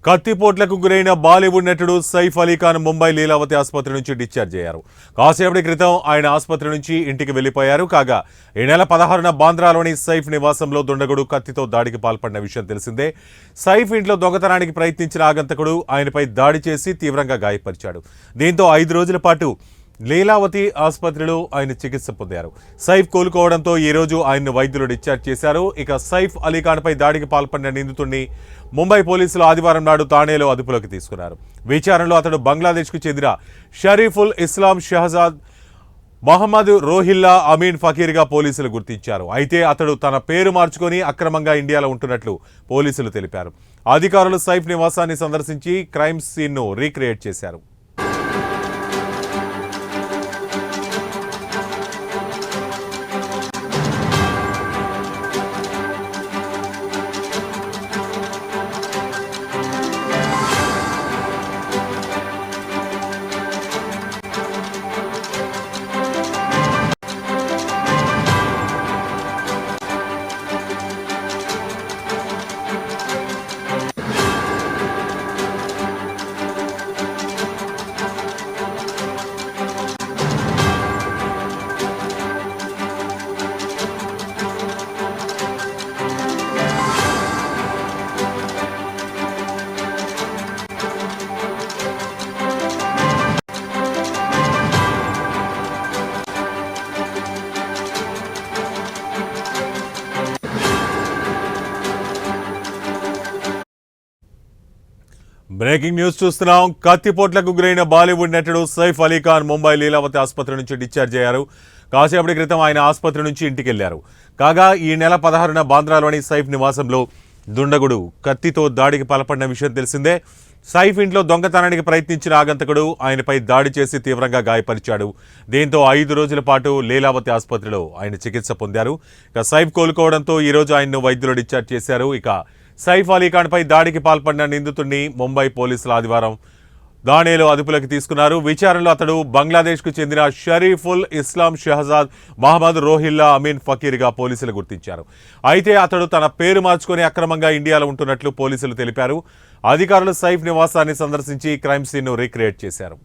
కత్తిపోట్లకు గురైన బాలీవుడ్ నటుడు సైఫ్ అలీ ఖాన్ ముంబై లీలావతి ఆసుపత్రి నుంచి డిశ్చార్జ్ అయ్యారు. కాసేపటి క్రితం ఆయన ఆసుపత్రి నుంచి ఇంటికి వెళ్లిపోయారు. కాగా ఈ నెల 16న బాంద్రాలోని సైఫ్ నివాసంలో దుండగుడు కత్తితో దాడికి పాల్పడిన విషయం తెలిసిందే. సైఫ్ ఇంట్లో దొంగతనానికి ప్రయత్నించిన ఆగంతకుడు ఆయనపై దాడి చేసి తీవ్రంగా గాయపరిచాడు. దీంతో 5 రోజుల పాటు లీలావతి ఆసుపత్రిలో ఆయన చికిత్స పొందారు. సైఫ్ కోలుకోవడంతో ఈ రోజు ఆయన్ను వైద్యులు డిశ్చార్జ్ చేశారు. ఇక సైఫ్ అలీ ఖాన్పై దాడికి పాల్పడిన నిందితుడిని ముంబై పోలీసులు ఆదివారం నాడు థానేలో అదుపులోకి తీసుకున్నారు. విచారణలో అతడు బంగ్లాదేశ్కు చెందిన షరీఫుల్ ఇస్లాం షహజాద్ మహమ్మద్ రోహిల్లా అమీన్ ఫకీర్గా పోలీసులు గుర్తించారు. అయితే అతడు తన పేరు మార్చుకొని అక్రమంగా ఇండియాలో ఉంటున్నట్లు పోలీసులు తెలిపారు. అధికారులు సైఫ్ నివాసాన్ని సందర్శించి క్రైమ్ సీన్ను రీక్రియేట్ చేశారు. బ్రేకింగ్ న్యూస్ చూస్తున్నాం. కత్తిపోట్లకు గురైన బాలీవుడ్ నటుడు సైఫ్ అలీ ఖాన్ ముంబై లీలావతి ఆసుపత్రి నుంచి డిశ్చార్జ్ అయ్యారు. కాసేపటి క్రితం ఆయన ఆసుపత్రి నుంచి ఇంటికి వెళ్లారు. కాగా ఈ నెల 16న బాంద్రాలోని సైఫ్ నివాసంలో దుండగుడు కత్తితో దాడికి పాల్పడిన విషయం తెలిసిందే. సైఫ్ ఇంట్లో దొంగతనానికి ప్రయత్నించిన ఆగంతకుడు ఆయనపై దాడి చేసి తీవ్రంగా గాయపరిచాడు. దీంతో 5 రోజుల పాటు లీలావతి ఆసుపత్రిలో ఆయన చికిత్స పొందారు. ఇక సైఫ్ కోలుకోవడంతో ఈ రోజు ఆయన్ను వైద్యులు డిశ్చార్జ్ చేశారు. ఇక సైఫ్ అలీ ఖాన్పై దాడికి పాల్పడిన నిందితుడిని ముంబై పోలీసులు ఆదివారం థానేలో అదుపులోకి తీసుకున్నారు. విచారణలో అతడు బంగ్లాదేశ్కు చెందిన షరీఫుల్ ఇస్లాం షహజాద్ మహమ్మద్ రోహిల్లా అమీన్ ఫకీర్గా పోలీసులు గుర్తించారు. అయితే అతడు తన పేరు మార్చుకొని అక్రమంగా ఇండియాలో ఉంటున్నట్లు పోలీసులు తెలిపారు. అధికారులు సైఫ్ నివాసాన్ని సందర్శించి క్రైమ్ సీన్ను రీక్రియేట్ చేశారు.